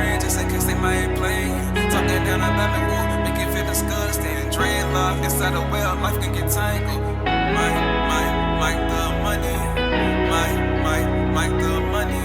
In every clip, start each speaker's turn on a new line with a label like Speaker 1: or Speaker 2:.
Speaker 1: friends just in case they might play. Talking down about me, woo, make it feel disgusting. Dreadlock inside the well, life can get tangled. Mike the money. Mike the money. Mike the money.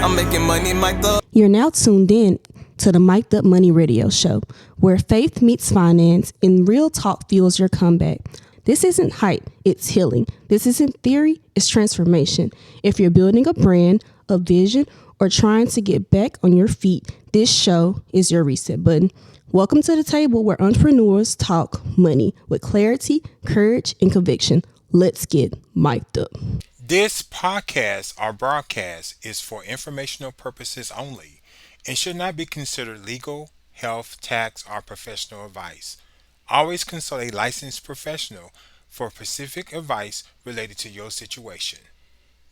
Speaker 1: I'm making money, Mike the.
Speaker 2: You're now tuned in to the Mic'd Up Money Radio Show, where faith meets finance and real talk fuels your comeback. This isn't hype, it's healing. This isn't theory, it's transformation. If you're building a brand, a vision, or trying to get back on your feet, this show is your reset button. Welcome to the table where entrepreneurs talk money with clarity, courage, and conviction. Let's get mic'd up.
Speaker 3: This podcast or broadcast is for informational purposes only and should not be considered legal, health, tax, or professional advice. Always consult a licensed professional for specific advice related to your situation.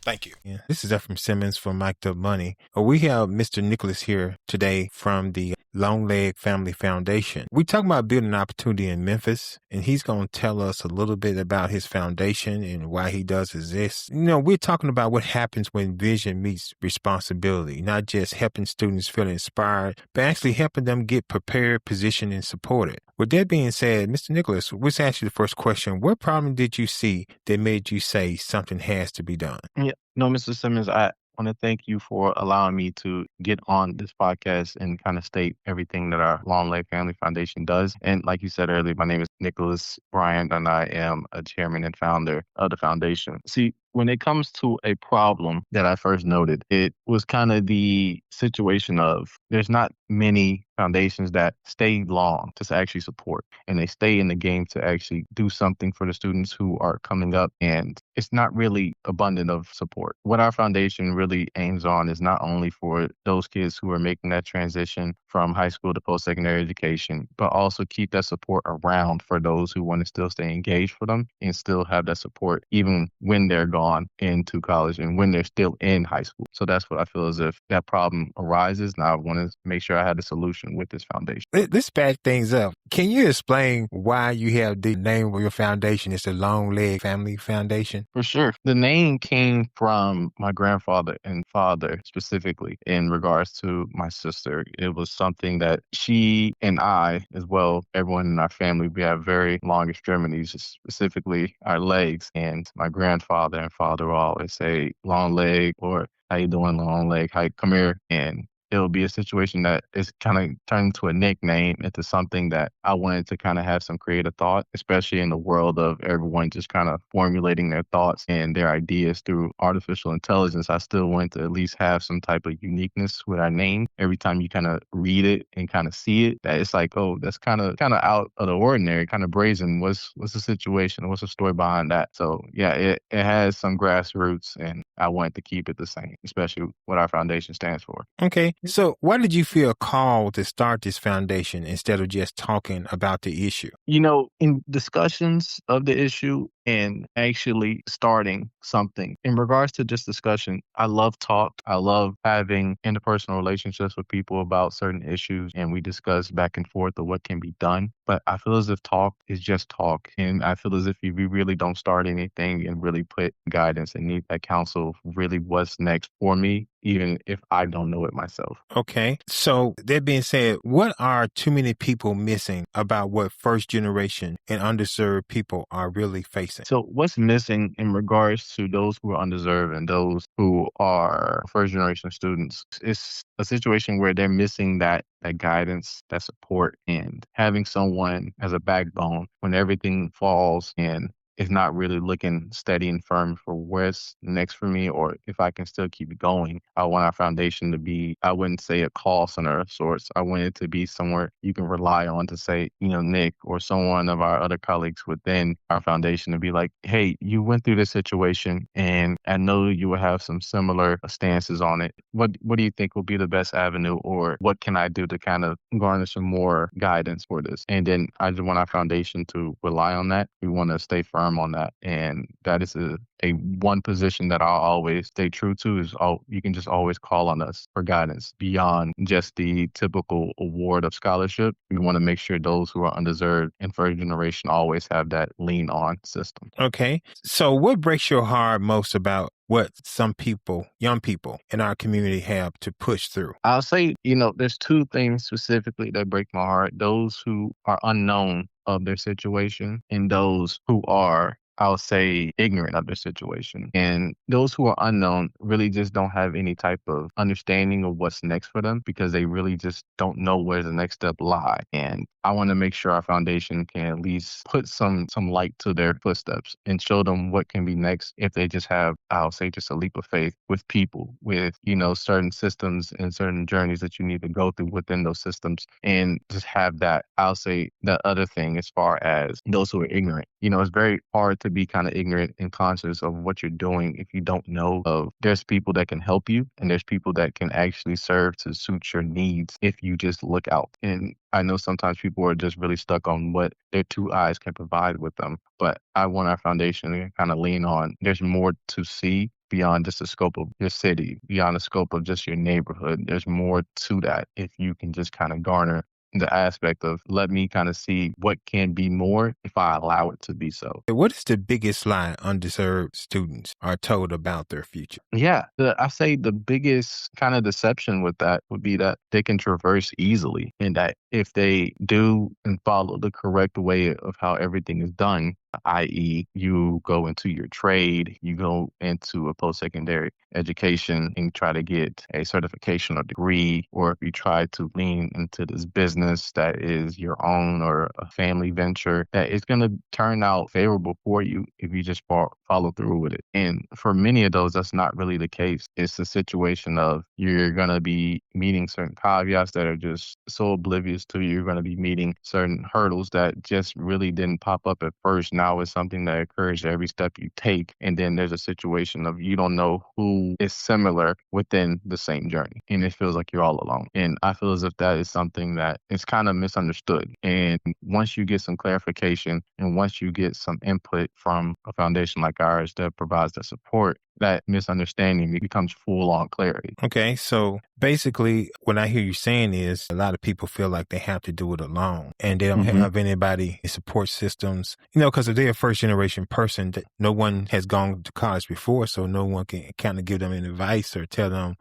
Speaker 3: Thank you.
Speaker 4: Yeah, this is Ephraim Simmons from Mic'd Up Money. We have Mr. Nicholas here today from the Long Leg Family Foundation. We talk about building an opportunity in Memphis, and he's going to tell us a little bit about his foundation and why he does exist. You know, we're talking about what happens when vision meets responsibility, not just helping students feel inspired, but actually helping them get prepared, positioned, and supported. With that being said, Mr. Nicholas, let's ask you the first question. What problem did you see that made you say something has to be done?
Speaker 5: Yeah, no, Mr. Simmons, I want to thank you for allowing me to get on this podcast and kind of state everything that our Long Leg Family Foundation does. And like you said earlier, my name is Nicholas Bryant, and I am a chairman and founder of the foundation. See, when it comes to a problem that I first noted, it was kind of the situation of there's not many foundations that stay long to actually support, and they stay in the game to actually do something for the students who are coming up, and it's not really abundant of support. What our foundation really aims on is not only for those kids who are making that transition from high school to post-secondary education, but also keep that support around for those who want to still stay engaged for them and still have that support even when they're gone into college and when they're still in high school. So that's what I feel as if that problem arises. Now I want to make sure I had a solution with this foundation.
Speaker 4: Let's back things up. Can you explain why you have the name of your foundation? It's the Long Leg Family Foundation.
Speaker 5: For sure. The name came from my grandfather and father specifically in regards to my sister. It was something that she and I, as well, everyone in our family, we have very long extremities, specifically our legs. And my grandfather and father will always say, long leg, or how you doing, long leg? Hi, come here. And it'll be a situation that is kind of turned into a nickname, into something that I wanted to kind of have some creative thought, especially in the world of everyone just kind of formulating their thoughts and their ideas through artificial intelligence. I still wanted to at least have some type of uniqueness with our name. Every time you kind of read it and kind of see it, that it's like, oh, that's kind of out of the ordinary, kind of brazen. What's the situation? What's the story behind that? So yeah, it has some grassroots, and I wanted to keep it the same, especially what our foundation stands for.
Speaker 4: Okay. So why did you feel called to start this foundation instead of just talking about the issue?
Speaker 5: You know, in discussions of the issue and actually starting something, in regards to just discussion, I love talk. I love having interpersonal relationships with people about certain issues, and we discuss back and forth of what can be done. But I feel as if talk is just talk. And I feel as if we really don't start anything and really put guidance and need that counsel really what's next for me, even if I don't know it myself.
Speaker 4: Okay. So that being said, what are too many people missing about what first generation and underserved people are really facing?
Speaker 5: So what's missing in regards to those who are undeserved and those who are first generation students is a situation where they're missing that guidance, that support, and having someone as a backbone when everything falls and is not really looking steady and firm for where's next for me, or if I can still keep going. I want our foundation to be, I wouldn't say a call center of sorts. I want it to be somewhere you can rely on to say, you know, Nick or someone of our other colleagues within our foundation to be like, hey, you went through this situation and I know you will have some similar stances on it. What do you think will be the best avenue, or what can I do to kind of garner some more guidance for this? And then I just want our foundation to rely on that. We want to stay firm on that. And that is a one position that I'll always stay true to is you can just always call on us for guidance beyond just the typical award of scholarship. We want to make sure those who are undeserved and first generation always have that lean on system.
Speaker 4: Okay. So what breaks your heart most about what some people, young people in our community have to push through?
Speaker 5: I'll say, there's two things specifically that break my heart. Those who are unknown of their situation and those who are, I'll say, ignorant of their situation. And those who are unknown really just don't have any type of understanding of what's next for them because they really just don't know where the next step lie. And I want to make sure our foundation can at least put some light to their footsteps and show them what can be next if they just have, I'll say, just a leap of faith with people, with, certain systems and certain journeys that you need to go through within those systems, and just have that, I'll say, that other thing as far as those who are ignorant. It's very hard to be kind of ignorant and conscious of what you're doing if you don't know of there's people that can help you and there's people that can actually serve to suit your needs if you just look out. And I know sometimes people are just really stuck on what their two eyes can provide with them, but I want our foundation to kind of lean on there's more to see beyond just the scope of your city, beyond the scope of just your neighborhood. There's more to that if you can just kind of garner the aspect of let me kind of see what can be more if I allow it to be so.
Speaker 4: What is the biggest lie undeserved students are told about their future?
Speaker 5: Yeah, I say the biggest kind of deception with that would be that they can traverse easily, and that if they do and follow the correct way of how everything is done, i.e. you go into your trade, you go into a post-secondary education and try to get a certification or degree, or if you try to lean into this business that is your own or a family venture, that it's going to turn out favorable for you if you just follow through with it. And for many of those, that's not really the case. It's a situation of you're going to be meeting certain caveats that are just so oblivious to you. You're going to be meeting certain hurdles that just really didn't pop up at first. Now it's something that occurs every step you take. And then there's a situation of you don't know who is similar within the same journey. And it feels like you're all alone. And I feel as if that is something that is kind of misunderstood. And once you get some clarification and once you get some input from a foundation like ours that provides the support, that misunderstanding becomes full-on clarity.
Speaker 4: Okay, so basically what I hear you saying is a lot of people feel like they have to do it alone and they don't have anybody in support systems, because if they're a first-generation person, that no one has gone to college before, so no one can kind of give them any advice or tell them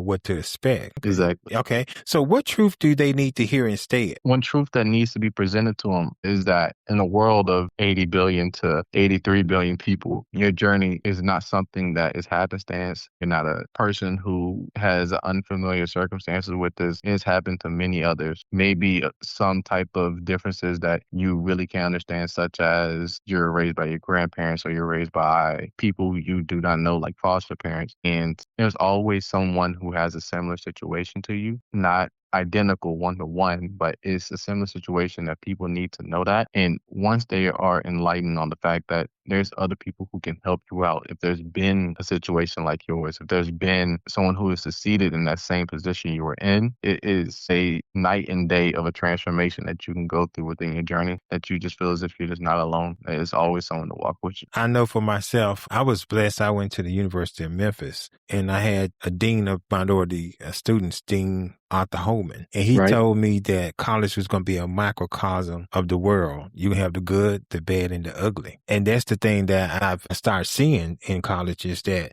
Speaker 4: what to expect.
Speaker 5: Exactly.
Speaker 4: Okay, so what truth do they need to hear instead?
Speaker 5: One truth that needs to be presented to them is that in a world of 80 billion to 83 billion people, your journey is not something that is happenstance. You're not a person who has unfamiliar circumstances with this. It's happened to many others. Maybe some type of differences that you really can't understand, such as you're raised by your grandparents or you're raised by people you do not know, like foster parents. And there's always someone who has a similar situation to you, not identical one-to-one, but it's a similar situation that people need to know that. And once they are enlightened on the fact that there's other people who can help you out, if there's been a situation like yours, if there's been someone who has succeeded in that same position you were in, it is a night and day of a transformation that you can go through within your journey, that you just feel as if you're just not alone. There's always someone to walk with you.
Speaker 4: I know for myself, I was blessed. I went to the University of Memphis and I had a dean of minority students, Dean Arthur Holman. And he told me that college was going to be a microcosm of the world. You have the good, the bad, and the ugly. And that's the thing that I've started seeing in college is that,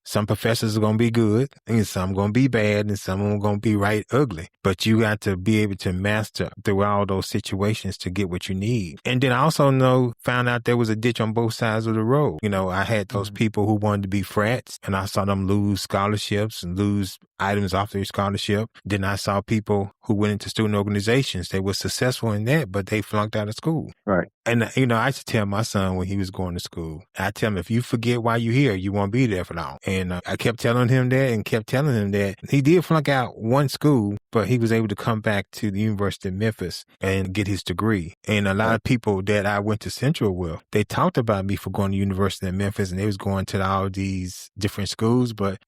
Speaker 4: some professors are going to be good and some going to be bad and some are going to be right ugly. But you got to be able to master through all those situations to get what you need. And then I also found out there was a ditch on both sides of the road. I had those people who wanted to be frats and I saw them lose scholarships and lose items off their scholarship. Then I saw people who went into student organizations. They were successful in that, but they flunked out of school.
Speaker 5: Right.
Speaker 4: And, I used to tell my son when he was going to school, I tell him, if you forget why you're here, you won't be there for long. And I kept telling him that. He did flunk out one school, but he was able to come back to the University of Memphis and get his degree. And a lot of people that I went to Central with, they talked about me for going to the University of Memphis and they was going to all these different schools. But,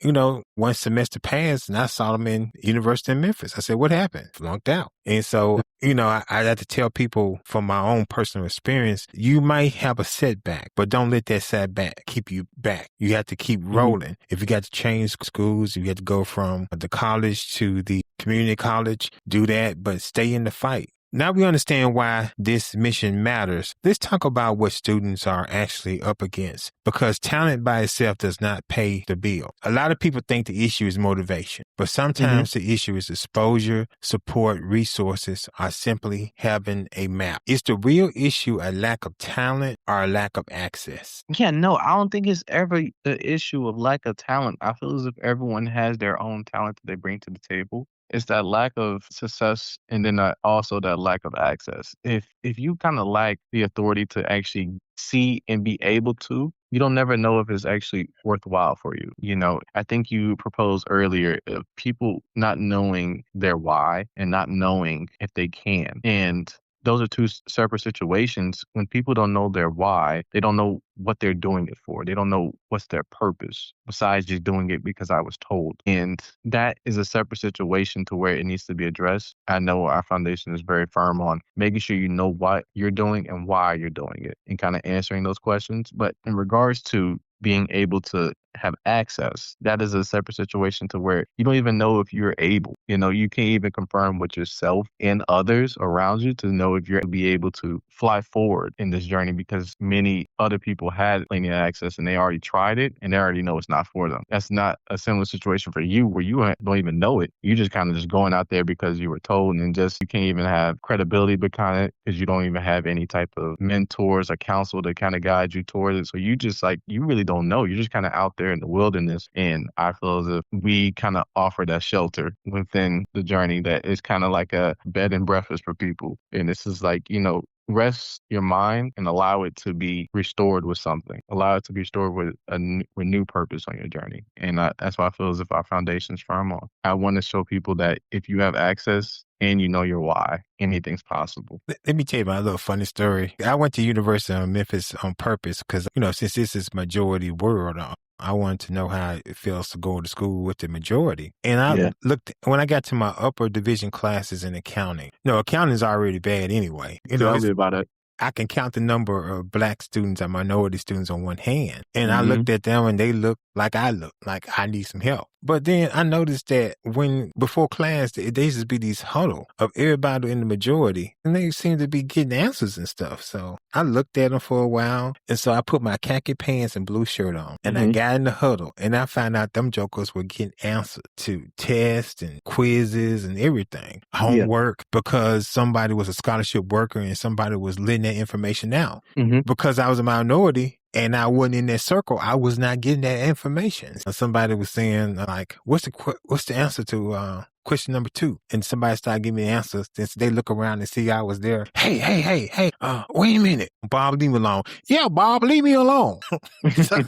Speaker 4: one semester passed and I saw them in University of Memphis. I said, what happened? Flunked out. And so, I had to tell people from my own personal experience, you might have a setback, but don't let that setback keep you back. You have to keep rolling. If you got to change schools, you have to go from the college to the community college, do that, but stay in the fight. Now we understand why this mission matters. Let's talk about what students are actually up against, because talent by itself does not pay the bill. A lot of people think the issue is motivation, but sometimes the issue is exposure, support, resources, or simply having a map. Is the real issue a lack of talent or a lack of access?
Speaker 5: Yeah, no, I don't think it's ever the issue of lack of talent. I feel as if everyone has their own talent that they bring to the table. It's that lack of success, and then also that lack of access. If you kind of lack the authority to actually see and be able to, you don't never know if it's actually worthwhile for you. You know, I think you proposed earlier of people not knowing their why and not knowing if they can. And those are two separate situations. When people don't know their why, they don't know what they're doing it for. They don't know what's their purpose besides just doing it because I was told. And that is a separate situation to where it needs to be addressed. I know our foundation is very firm on making sure you know what you're doing and why you're doing it and kind of answering those questions. But in regards to being able to have access, that is a separate situation to where you don't even know if you're able. You know, you can't even confirm with yourself and others around you to know if you're going to be able to fly forward in this journey, because many other people had plenty of access and they already tried it and they already know it's not for them. That's not a similar situation for you where you don't even know it. You just kind of just going out there because you were told, and just you can't even have credibility behind it because you don't even have any type of mentors or counsel to kind of guide you towards it. So you just you really don't know. You're just kind of out there in the wilderness. And I feel as if we kind of offer that shelter within the journey that is kind of like a bed and breakfast for people. And this is rest your mind and allow it to be restored with something. Allow it to be restored with a new purpose on your journey. And that's why I feel as if our foundation is firm on. I want to show people that if you have access and you know your why, anything's possible.
Speaker 4: Let me tell you my little funny story. I went to University of Memphis on purpose because, since this is majority world, I wanted to know how it feels to go to school with the majority. And I looked, when I got to my upper division classes in accounting, accounting is already bad anyway.
Speaker 5: Tell me about it.
Speaker 4: I can count the number of black students and minority students on one hand. And I looked at them and they look like I look, like I need some help. But then I noticed that before class, there used to be these huddle of everybody in the majority, and they seemed to be getting answers and stuff. So I looked at them for a while, and so I put my khaki pants and blue shirt on, and I got in the huddle, and I found out them jokers were getting answers to tests and quizzes and everything, homework, because somebody was a scholarship worker and somebody was letting that information out. Because I was a minority, and I wasn't in that circle, I was not getting that information. Somebody was saying, what's the answer to question number 2? And somebody started giving me the answers. Then they look around and see I was there. Hey, wait a minute. Bob, leave me alone. Yeah, Bob, leave me alone. So,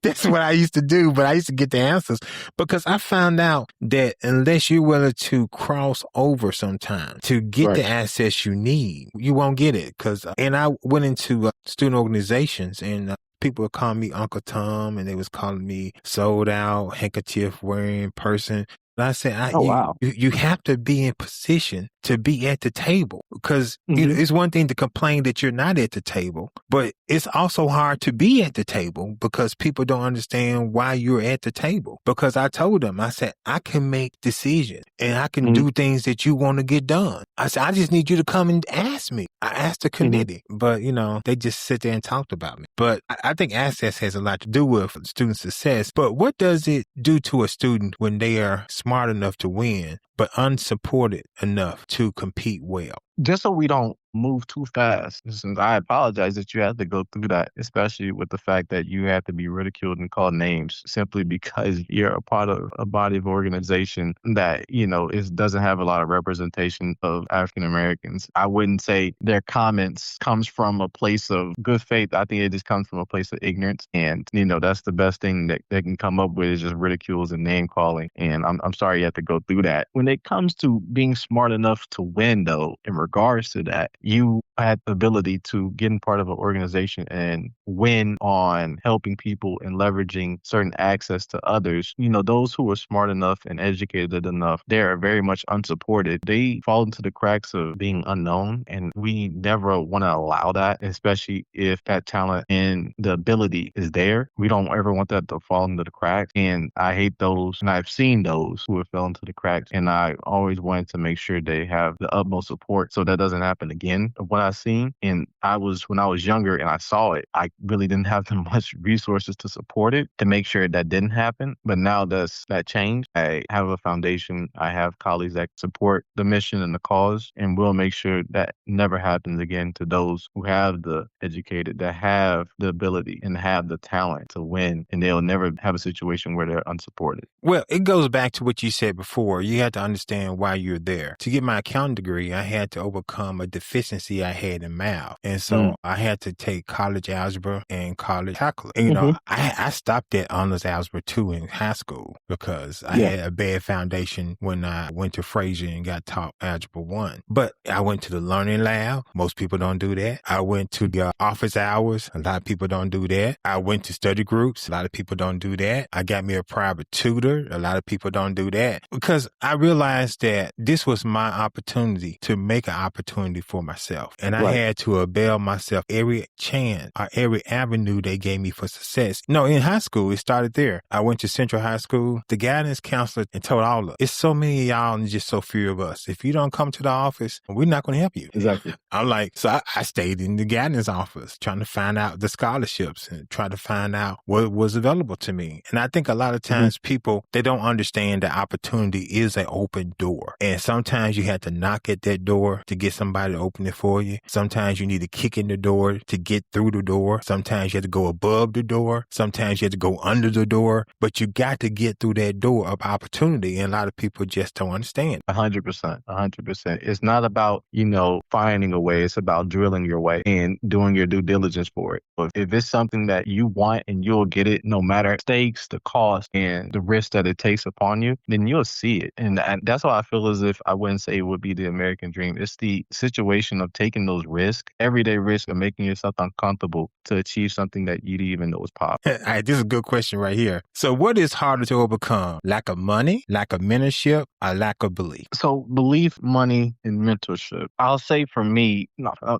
Speaker 4: that's what I used to do, but I used to get the answers because I found out that unless you're willing to cross over sometime to get the access you need, you won't get it. And I went into student organizations, and people would call me Uncle Tom, and they was calling me sold out, handkerchief wearing person. But I said, you have to be in position to be at the table, because it's one thing to complain that you're not at the table, but it's also hard to be at the table because people don't understand why you're at the table. Because I told them, I said, I can make decisions and I can do things that you want to get done. I said, I just need you to come and ask me. I asked the committee, but they just sit there and talked about me. But I think access has a lot to do with student success. But what does it do to a student when they are smart enough to win, but unsupported enough to compete well?
Speaker 5: Just so we don't move too fast, since I apologize that you had to go through that, especially with the fact that you had to be ridiculed and called names simply because you're a part of a body of organization that, doesn't have a lot of representation of African Americans. I wouldn't say their comments comes from a place of good faith. I think it just comes from a place of ignorance. And, that's the best thing that they can come up with is just ridicules and name calling. And I'm sorry you have to go through that. When it comes to being smart enough to win, though, in regards to that, you I had the ability to get in part of an organization and win on helping people and leveraging certain access to others. Those who are smart enough and educated enough, they are very much unsupported. They fall into the cracks of being unknown, and we never want to allow that, especially if that talent and the ability is there. We don't ever want that to fall into the cracks. And I hate those, and I've seen those who have fell into the cracks. And I always wanted to make sure they have the utmost support so that doesn't happen again of what I've seen. And when I was younger and I saw it, I really didn't have the much resources to support it to make sure that didn't happen. But now that changed. I have a foundation. I have colleagues that support the mission and the cause, and we'll make sure that never happens again to those who have the educated, that have the ability and have the talent to win, and they'll never have a situation where they're unsupported.
Speaker 4: Well, it goes back to what you said before. You have to understand why you're there. To get my accounting degree, I had to overcome a deficiency I had in math. And so I had to take college algebra and college calculus. And, I stopped at honors algebra 2 in high school because I had a bad foundation when I went to Fraser and got taught algebra 1. But I went to the learning lab. Most people don't do that. I went to the office hours. A lot of people don't do that. I went to study groups. A lot of people don't do that. I got me a private tutor. A lot of people don't do that because I realized that this was my opportunity to make an opportunity for myself. And I had to avail myself every chance or every avenue they gave me for success. No, in high school, it started there. I went to Central High School. The guidance counselor and told all of us, it's so many of y'all and just so few of us. If you don't come to the office, we're not going to help you.
Speaker 5: Exactly.
Speaker 4: I'm like, so I stayed in the guidance office trying to find out the scholarships and try to find out what was available to me. And I think a lot of times people, they don't understand that opportunity is an open door. And sometimes you have to knock at that door to get somebody to open it for you. Sometimes you need to kick in the door to get through the door. Sometimes you have to go above the door. Sometimes you have to go under the door. But you got to get through that door of opportunity. And a lot of people just don't understand.
Speaker 5: 100%. 100%. It's not about, finding a way. It's about drilling your way and doing your due diligence for it. But if it's something that you want and you'll get it, no matter stakes, the cost, and the risk that it takes upon you, then you'll see it. And that's why I feel as if I wouldn't say it would be the American dream. It's the situation of taking those risks, everyday risk of making yourself uncomfortable to achieve something that you didn't even know was possible.
Speaker 4: All right, this is a good question right here. So what is harder to overcome? Lack of money, lack of mentorship, or lack of belief?
Speaker 5: So belief, money, and mentorship. I'll say for me,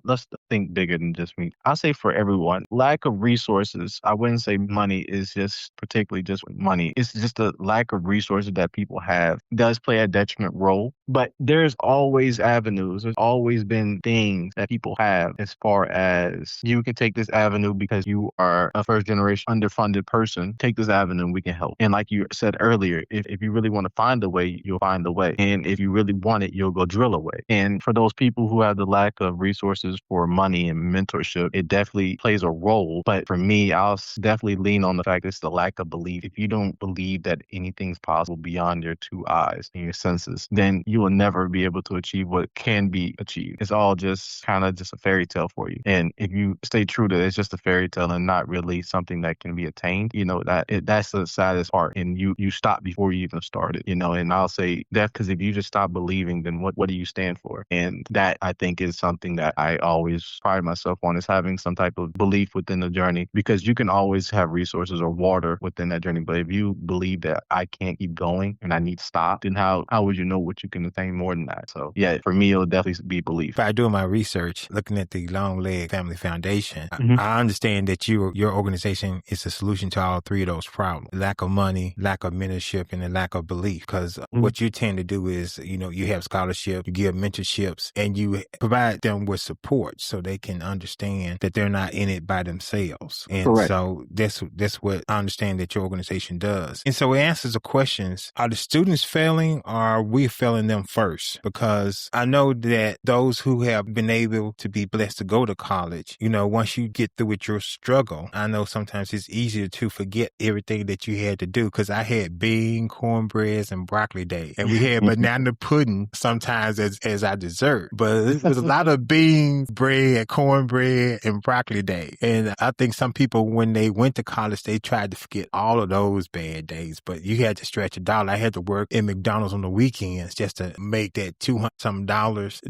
Speaker 5: let's think bigger than just me. I'll say for everyone, lack of resources. I wouldn't say money is just particularly just money. It's just the lack of resources that people have does play a detriment role. But there's always avenues. There's always been things that people have as far as you can take this avenue because you are a first generation underfunded person. Take this avenue and we can help. And like you said earlier, if you really want to find a way, you'll find a way. And if you really want it, you'll go drill a way. And for those people who have the lack of resources for money and mentorship, it definitely plays a role. But for me, I'll definitely lean on the fact it's the lack of belief. If you don't believe that anything's possible beyond your two eyes and your senses, then you will never be able to achieve what can be achieved. It's all just kind of just a fairy tale for you. And if you stay true to it, it's just a fairy tale and not really something that can be attained, that's the saddest part. And you stop before you even started, and I'll say that because if you just stop believing, then what do you stand for? And that I think is something that I always pride myself on, is having some type of belief within the journey, because you can always have resources or water within that journey. But if you believe that I can't keep going and I need to stop, then how would you know what you can attain more than that? So yeah, for me, it'll definitely be belief.
Speaker 4: By doing my research, looking at the Long Leg Family Foundation, I understand that your organization is a solution to all three of those problems: lack of money, lack of mentorship, and the lack of belief. Because what you tend to do is, you have scholarship, you give mentorships, and you provide them with support so they can understand that they're not in it by themselves. And
Speaker 5: Correct.
Speaker 4: So that's what I understand that your organization does. And so it answers the questions: are the students failing, or are we failing them first? Because I know that those who have been able to be blessed to go to college, once you get through with your struggle, I know sometimes it's easier to forget everything that you had to do. Because I had bean, cornbreads, and broccoli day, and we had banana pudding sometimes as our dessert. But it was a lot of beans, bread, cornbread, and broccoli day. And I think some people, when they went to college, they tried to forget all of those bad days. But you had to stretch a dollar. I had to work at McDonald's on the weekends just to make that $200 something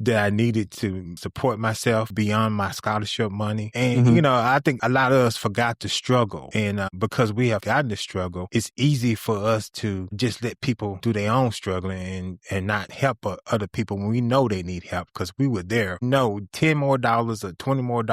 Speaker 4: that I needed to support myself beyond my scholarship money. And, you know, I think a lot of us forgot to struggle. And because we have gotten to struggle, it's easy for us to just let people do their own struggling and not help other people when we know they need help because we were there. No, $10 more or $20 more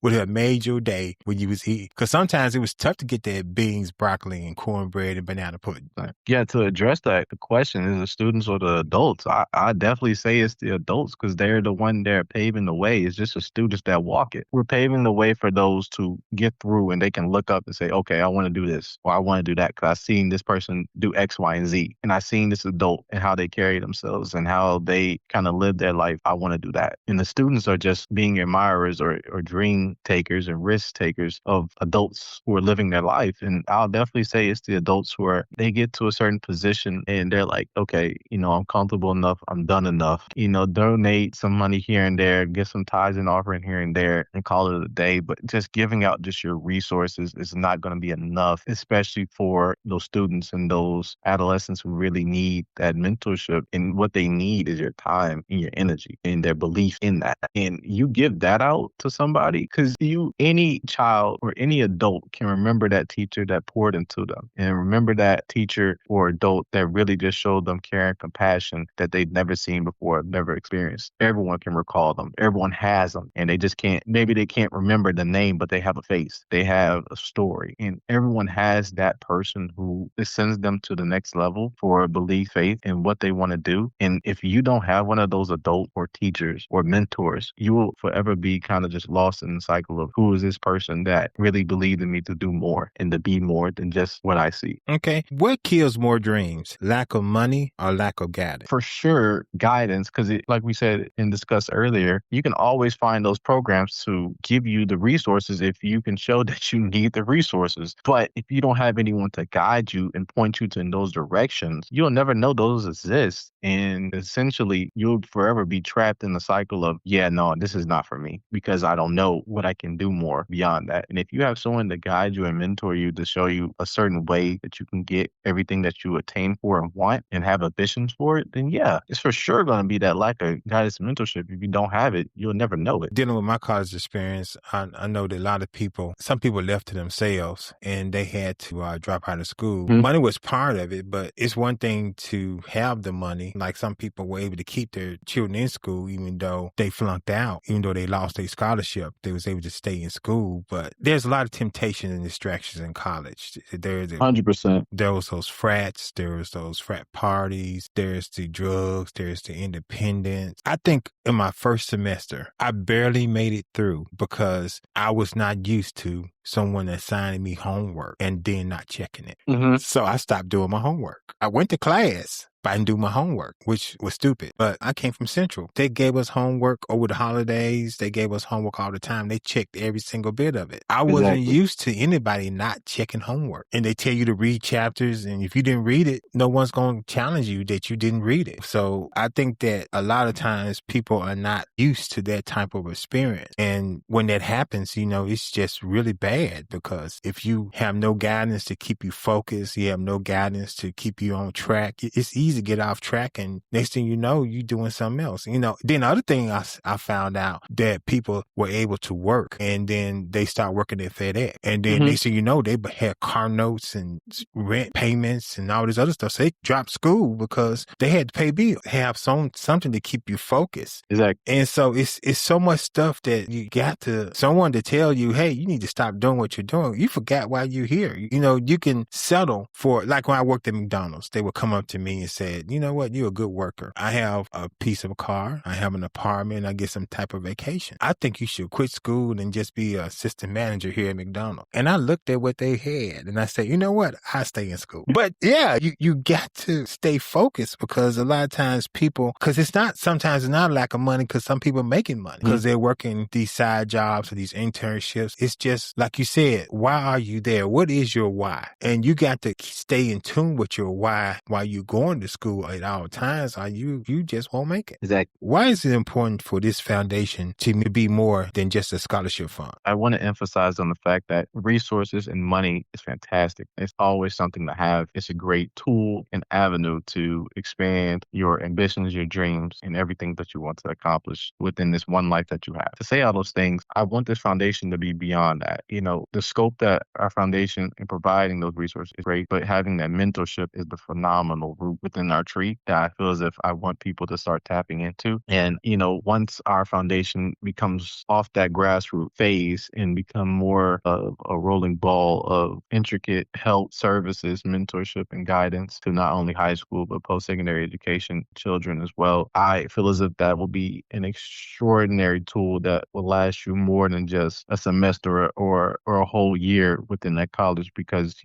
Speaker 4: would have made your day when you was eating. Because sometimes it was tough to get that beans, broccoli, and cornbread and banana pudding.
Speaker 5: Yeah, to address that, the question is the students or the adults. I definitely say it's the adults because they're the one they're paving the way. It's just the students that walk it. We're paving the way for those to get through and they can look up and say, okay, I want to do this or I want to do that because I've seen this person do X, Y, and Z. And I've seen this adult and how they carry themselves and how they kind of live their life. I want to do that. And the students are just being admirers or dream takers and risk takers of adults who are living their life. And I'll definitely say it's the adults who are, they get to a certain position and they're like, okay, you know, I'm comfortable enough. I'm done enough. You know, donate some money here and there, get some tithes and offering here and there and call it a day. But just giving out just your resources is not going to be enough, especially for those students and those adolescents who really need that mentorship. And what they need is your time and your energy and their belief in that. And you give that out to somebody because any child or any adult can remember that teacher that poured into them and remember that teacher or adult that really just showed them care and compassion that they'd never seen before, never experienced. Everyone can recall them. Everyone has them and they just can't, maybe they can't remember the name, but they have a face. They have a story and everyone has that person who sends them to the next level for belief, faith, and what they want to do. And if you don't have one of those adult or teachers or mentors, you will forever be kind of just lost in the cycle of who is this person that really believed in me to do more and to be more than just what I see.
Speaker 4: Okay. What kills more dreams? Lack of money or lack of guidance?
Speaker 5: For sure, guidance, because like we said and discussed earlier, you can always find those programs to give you the resources if you can show that you need the resources. But if you don't have anyone to guide you and point you to in those directions, you'll never know those exist. And essentially, you'll forever be trapped in the cycle of, yeah, no, this is not for me because I don't know what I can do more beyond that. And if you have someone to guide you and mentor you to show you a certain way that you can get everything that you attain for and want and have ambitions for it, then yeah, it's for sure going to be that lack of guidance and mentorship. If you don't have it, you'll never know it.
Speaker 4: Dealing with my college experience, I know that a lot of people, some people left to themselves and they had to drop out of school. Mm-hmm. Money was part of it, but it's one thing to have the money. Like some people were able to keep their children in school even though they flunked out, even though they lost their scholarship, they was able to stay in school. But there's a lot of temptation and distractions in college. There's
Speaker 5: 100%.
Speaker 4: There was those frats, there was those frat parties, there's the drugs, there's the independence. I think in my first semester, I barely made it through because I was not used to someone assigning me homework and then not checking it. Mm-hmm. So I stopped doing my homework. I went to class, but I didn't do my homework, which was stupid. But I came from Central. They gave us homework over the holidays. They gave us homework all the time. They checked every single bit of it. I wasn't used to anybody not checking homework. And they tell you to read chapters. And if you didn't read it, no one's going to challenge you that you didn't read it. So I think that a lot of times people are not used to that type of experience. And when that happens, you know, it's just really bad because if you have no guidance to keep you focused, you have no guidance to keep you on track, it's easy to get off track. And next thing you know, you're doing something else. You know, then the other thing I found out that people were able to work and then they start working at FedEx. And then next thing you know, they had car notes and rent payments and all this other stuff. So they dropped school because they had to pay bills, have something to keep you focused.
Speaker 5: Exactly.
Speaker 4: And so it's so much stuff that you got to someone to tell you, hey, you need to stop doing what you're doing. You forgot why you're here. You know, you can settle for, like when I worked at McDonald's, they would come up to me and said, you know what, you're a good worker. I have a piece of a car. I have an apartment. I get some type of vacation. I think you should quit school and just be an assistant manager here at McDonald's. And I looked at what they had and I said, you know what, I stay in school. But yeah, you got to stay focused because a lot of times people, because sometimes it's not a lack of money because some people are making money because they're working these side jobs or these internships. It's just like you said, why are you there? What is your why? And you got to stay in tune with your why while you're going to school at all times, or you just won't make it.
Speaker 5: Exactly.
Speaker 4: Why is it important for this foundation to be more than just a scholarship fund?
Speaker 5: I want to emphasize on the fact that resources and money is fantastic. It's always something to have. It's a great tool and avenue to expand your ambitions, your dreams, and everything that you want to accomplish within this one life that you have. To say all those things, I want this foundation to be beyond that. The scope that our foundation in providing those resources is great, but having that mentorship is the phenomenal root within our tree that I feel as if I want people to start tapping into. And, once our foundation becomes off that grassroots phase and become more of a rolling ball of intricate help services, mentorship, and guidance to not only high school, but post-secondary education children as well, I feel as if that will be an extraordinary tool that will last you more than just a semester or a whole year within that college, because,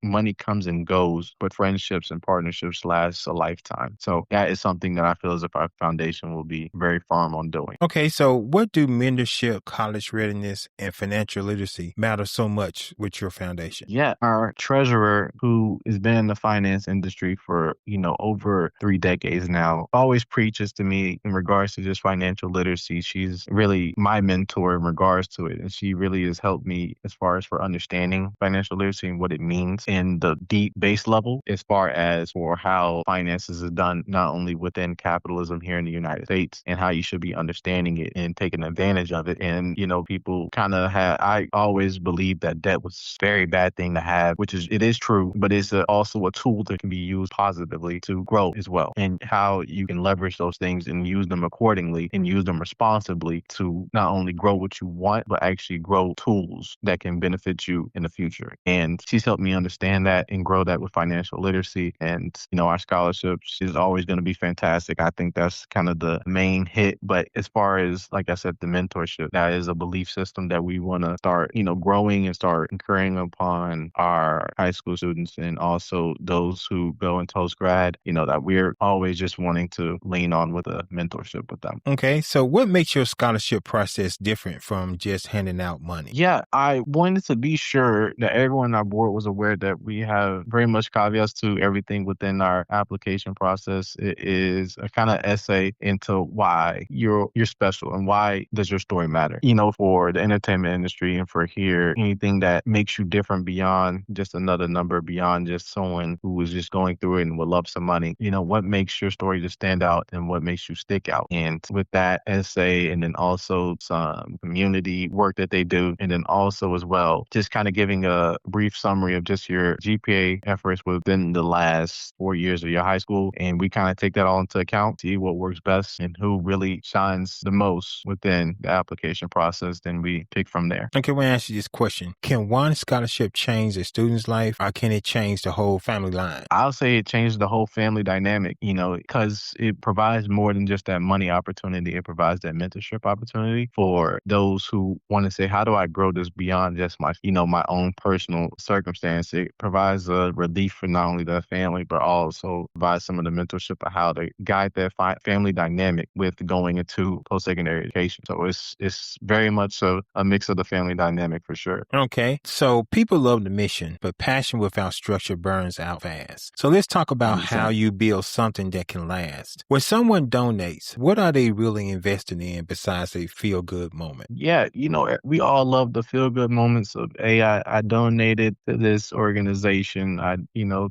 Speaker 5: money comes and goes, but friendships and partnerships last a lifetime. So that is something that I feel as if our foundation will be very firm on doing.
Speaker 4: Okay, so what do mentorship, college readiness, and financial literacy matter so much with your foundation?
Speaker 5: Yeah, our treasurer, who has been in the finance industry for, over 3 decades now, always preaches to me in regards to just financial literacy. She's really my mentor in regards to it. And she really has helped me as far as for understanding financial literacy and what it means in the deep base level, as far as for how finances is done, not only within capitalism here in the United States, and how you should be understanding it and taking advantage of it. And, people kind of I always believed that debt was a very bad thing to have, it is true, but it's also a tool that can be used positively to grow as well. And how you can leverage those things and use them accordingly and use them responsibly to not only grow what you want, but actually grow tools that can benefit you in the future. And she's helped me understand that and grow that with financial literacy. And, our scholarships is always going to be fantastic. I think that's kind of the main hit. But as far as, like I said, the mentorship, that is a belief system that we want to start, growing and start incurring upon our high school students, and also those who go into post-grad, that we're always just wanting to lean on with a mentorship with them.
Speaker 4: Okay, so what makes your scholarship process different from just handing out money?
Speaker 5: Yeah, I wanted to be sure that everyone on our board was aware that we have very much caveats to everything within our application process. It is a kind of essay into why you're special and why does your story matter, for the entertainment industry and for here, anything that makes you different beyond just another number, beyond just someone who was just going through it and would love some money. What makes your story to stand out and what makes you stick out. And with that essay, and then also some community work that they do, and then also as well, just kind of giving a brief summary of just your GPA efforts within the last 4 years of your high school. And we kind of take that all into account, see what works best and who really shines the most within the application process. Then we pick from there.
Speaker 4: Okay, we'll ask you this question. Can one scholarship change a student's life, or can it change the whole family line?
Speaker 5: I'll say it changes the whole family dynamic, because it provides more than just that money opportunity. It provides that mentorship opportunity for those who want to say, how do I grow this beyond just my, my own personal circumstance? It provides a relief for not only the family, but also provides some of the mentorship of how to guide their family dynamic with going into post-secondary education. So it's very much a mix of the family dynamic for sure.
Speaker 4: Okay, so people love the mission, but passion without structure burns out fast. So let's talk about how you build something that can last. When someone donates, what are they really investing in besides a feel-good moment?
Speaker 5: Yeah, we all love the feel-good moments of, hey, I donated to this organization. I,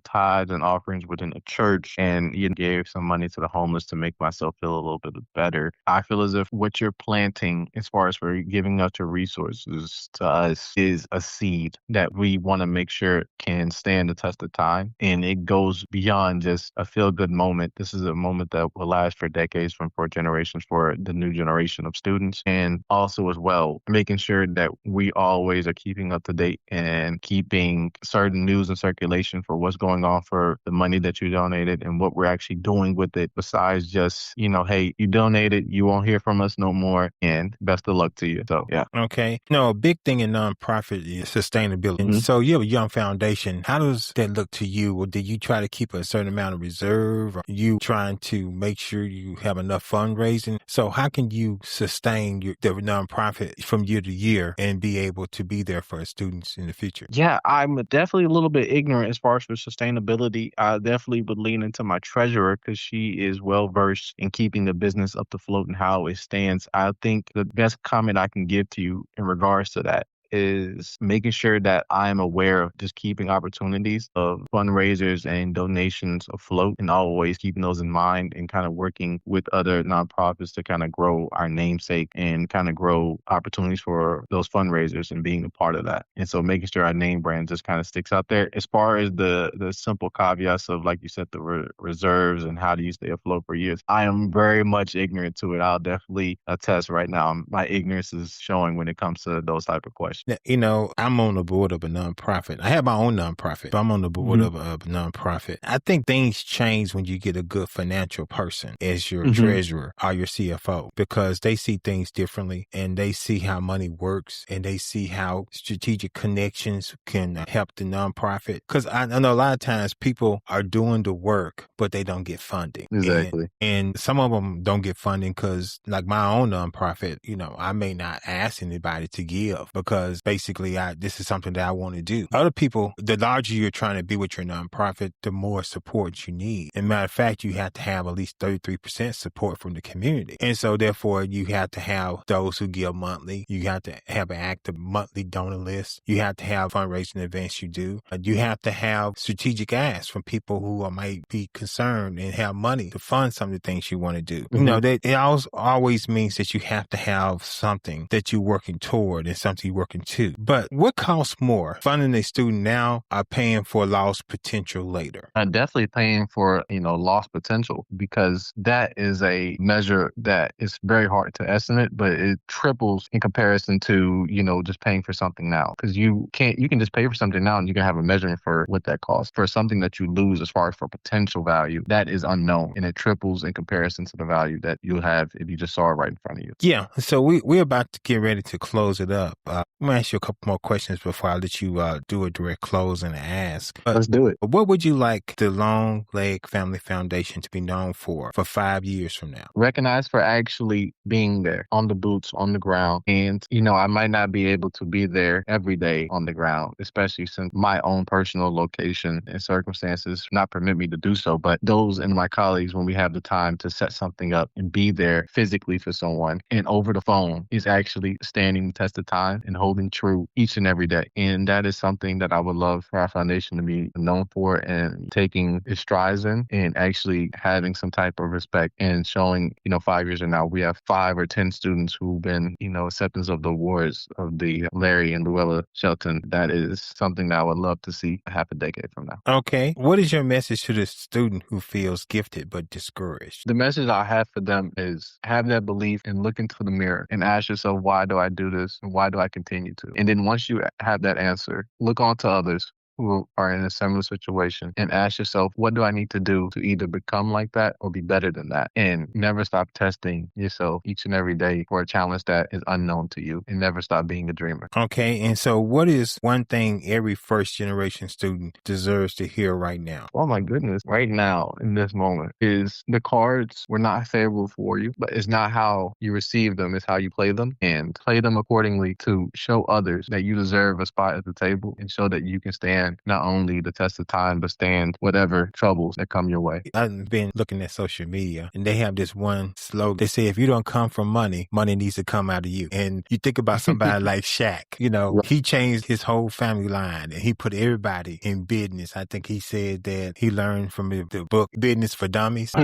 Speaker 5: tithes and offerings within the church, and gave some money to the homeless to make myself feel a little bit better. I feel as if what you're planting as far as for giving up your resources to us is a seed that we want to make sure can stand the test of time. And it goes beyond just a feel-good moment. This is a moment that will last for decades, for generations, for the new generation of students. And also as well, making sure that we always are keeping up to date and keeping certain news in circulation for what's going on for the money that you donated and what we're actually doing with it, besides just, hey, you donated, you won't hear from us no more, and best of luck to you. So, yeah.
Speaker 4: Okay. A big thing in nonprofit is sustainability. Mm-hmm. So you have a young foundation. How does that look to you? Or do you try to keep a certain amount of reserve? Or are you trying to make sure you have enough fundraising? So how can you sustain the nonprofit from year to year and be able to be there for students in the future?
Speaker 5: Yeah, I'm definitely a little bit ignorant as far as for sustainability. I definitely believe lean into my treasurer because she is well versed in keeping the business up afloat and how it stands. I think the best comment I can give to you in regards to that is making sure that I am aware of just keeping opportunities of fundraisers and donations afloat and always keeping those in mind and kind of working with other nonprofits to kind of grow our namesake and kind of grow opportunities for those fundraisers and being a part of that. And so making sure our name brand just kind of sticks out there. As far as the simple caveats of, like you said, the reserves and how do you stay afloat for years, I am very much ignorant to it. I'll definitely attest right now. My ignorance is showing when it comes to those type of questions.
Speaker 4: Now, I'm on the board of a nonprofit. I have my own nonprofit, but I'm on the board of a nonprofit. I think things change when you get a good financial person as your treasurer or your CFO, because they see things differently and they see how money works and they see how strategic connections can help the nonprofit. Because I know a lot of times people are doing the work, but they don't get funding.
Speaker 5: Exactly.
Speaker 4: And some of them don't get funding because, like my own nonprofit, I may not ask anybody to give because basically this is something that I want to do. Other people, the larger you're trying to be with your nonprofit, the more support you need. And matter of fact, you have to have at least 33% support from the community. And so therefore you have to have those who give monthly. You have to have an active monthly donor list. You have to have fundraising events you do. You have to have strategic asks from people who might be concerned and have money to fund some of the things you want to do. It always means that you have to have something that you're working toward and something you're working to. But what costs more, funding a student now or paying for lost potential later?
Speaker 5: Definitely paying for, lost potential, because that is a measure that is very hard to estimate, but it triples in comparison to, just paying for something now. Because you can just pay for something now and you can have a measurement for what that costs. For something that you lose as far as for potential value, that is unknown, and it triples in comparison to the value that you'll have if you just saw it right in front of you.
Speaker 4: Yeah. So we're about to get ready to close it up. I'm going to ask you a couple more questions before I let you do a direct close and ask.
Speaker 5: Let's do it.
Speaker 4: What would you like the Long Leg Family Foundation to be known for 5 years from now?
Speaker 5: Recognized for actually being there on the boots, on the ground. And, I might not be able to be there every day on the ground, especially since my own personal location and circumstances not permit me to do so. But those and my colleagues, when we have the time to set something up and be there physically for someone and over the phone, is actually standing the test of time and holding true each and every day. And that is something that I would love for our foundation to be known for, and taking its strides in and actually having some type of respect and showing, 5 years from now, we have 5 or 10 students who've been, acceptance of the awards of the Larry and Luella Shelton. That is something that I would love to see half a decade from now.
Speaker 4: Okay. What is your message to the student who feels gifted but discouraged?
Speaker 5: The message I have for them is have that belief and look into the mirror and ask yourself, why do I do this? And why do I continue to? And then once you have that answer, look on to others who are in a similar situation and ask yourself, what do I need to do to either become like that or be better than that? And never stop testing yourself each and every day for a challenge that is unknown to you, and never stop being a dreamer.
Speaker 4: Okay. And so what is one thing every first generation student deserves to hear right now?
Speaker 5: Oh my goodness. Right now, in this moment, is the cards were not favorable for you, but it's not how you receive them, it's how you play them, and play them accordingly to show others that you deserve a spot at the table and show that you can stand not only the test of time, but stand whatever troubles that come your way.
Speaker 4: I've been looking at social media and they have this one slogan. They say, if you don't come from money, money needs to come out of you. And you think about somebody like Shaq,
Speaker 5: Right.
Speaker 4: He changed his whole family line and he put everybody in business. I think he said that he learned from the book Business for Dummies.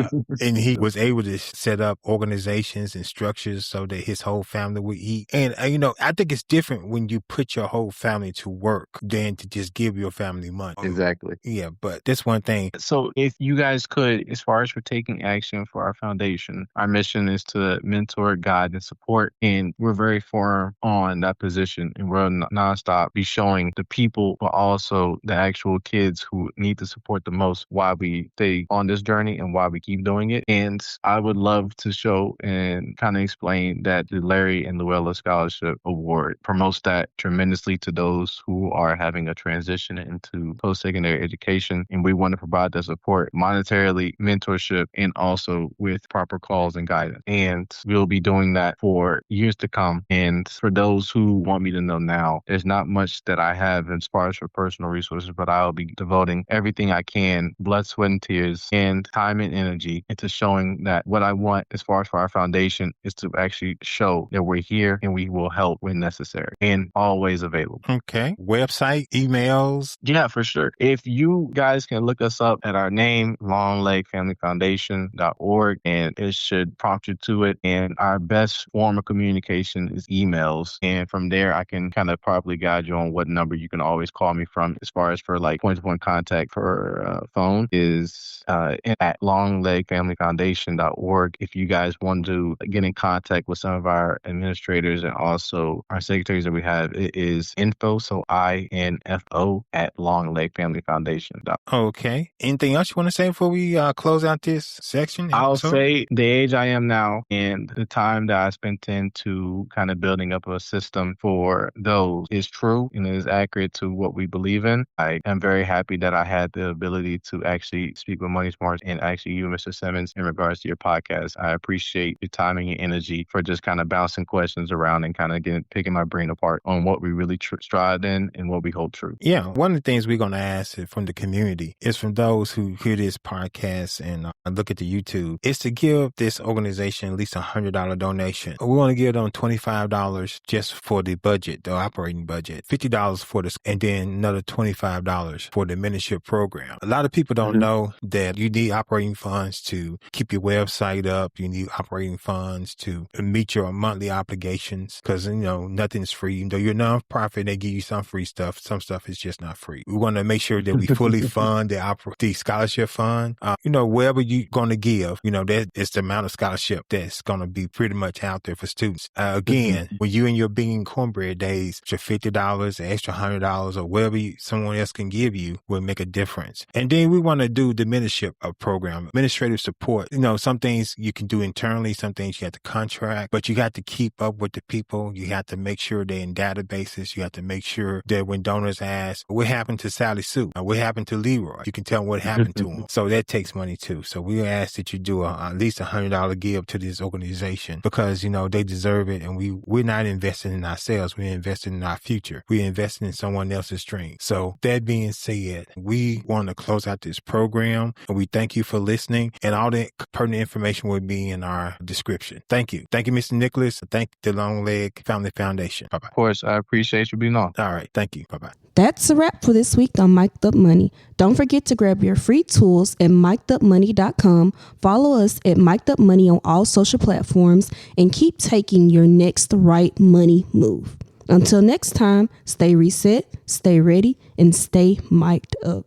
Speaker 4: And he was able to set up organizations and structures so that his whole family would eat. And, I think it's different when you put your whole family to work than to just give your family money.
Speaker 5: Exactly.
Speaker 4: Yeah, but this one thing.
Speaker 5: So if you guys could, as far as for taking action for our foundation, our mission is to mentor, guide, and support. And we're very firm on that position. And we'll nonstop be showing the people, but also the actual kids who need the support the most, why we stay on this journey and why we keep doing it. And I would love to show and kind of explain that the Larry and Luella Scholarship Award promotes that tremendously to those who are having a transition investment into post-secondary education, and we want to provide that support monetarily, mentorship, and also with proper calls and guidance. And we'll be doing that for years to come. And for those who want me to know now, there's not much that I have as far as for personal resources, but I'll be devoting everything I can, blood, sweat, and tears, and time and energy into showing that what I want as far as for our foundation is to actually show that we're here and we will help when necessary and always available.
Speaker 4: Okay. Website, emails.
Speaker 5: Yeah, for sure. If you guys can look us up at our name, longlegfamilyfoundation.org, and it should prompt you to it. And our best form of communication is emails. And from there, I can kind of properly guide you on what number you can always call me from. As far as for like point-to-point contact for phone is at longlegfamilyfoundation.org. If you guys want to get in contact with some of our administrators and also our secretaries that we have, it is info, so INFO at longlegfamilyfoundation.org.
Speaker 4: Okay. Anything else you want to say before we close out this section?
Speaker 5: I'll
Speaker 4: episode?
Speaker 5: say the age I am now and the time that I spent into kind of building up a system for those is true and is accurate to what we believe in. I am very happy that I had the ability to actually speak with Money Smarts and actually you, Mr. Simmons, in regards to your podcast. I appreciate your time and your energy for just kind of bouncing questions around and kind of picking my brain apart on what we really strive in and what we hold true.
Speaker 4: Yeah. One of the things we're going to ask from the community is from those who hear this podcast and look at the YouTube is to give this organization at least $100 donation. We want to give them $25 just for the budget, the operating budget, $50 for this, and then another $25 for the mentorship program. A lot of people don't know that you need operating funds to keep your website up. You need operating funds to meet your monthly obligations because, nothing's free. Though you're a nonprofit, they give you some free stuff. Some stuff is just not free. We want to make sure that we fully fund the scholarship fund. Wherever you're going to give, that is the amount of scholarship that's going to be pretty much out there for students. Again, when you in your bean cornbread days, your $50, an extra $100, or whatever someone else can give you will make a difference. And then we want to do the mentorship program, administrative support. Some things you can do internally, some things you have to contract, but you got to keep up with the people. You have to make sure they're in databases. You have to make sure that when donors ask, what happened to Sally Sue? What happened to Leroy? You can tell them what happened to them. So that takes money too. So we ask that you do at least $100 give to this organization because, they deserve it. And we're not investing in ourselves. We're investing in our future. We're investing in someone else's dream. So that being said, we want to close out this program and we thank you for listening, and all the pertinent information will be in our description. Thank you. Thank you, Mr. Nicholas. Thank the Long Leg Family Foundation. Bye-bye.
Speaker 5: Of course, I appreciate you being on.
Speaker 4: All right. Thank you. Bye-bye.
Speaker 2: That's a wrap for this week on Mic'd Up Money. Don't forget to grab your free tools at micdupmoney.com. Follow us at Mic'd Up Money on all social platforms and keep taking your next right money move. Until next time, stay reset, stay ready, and stay mic'd up.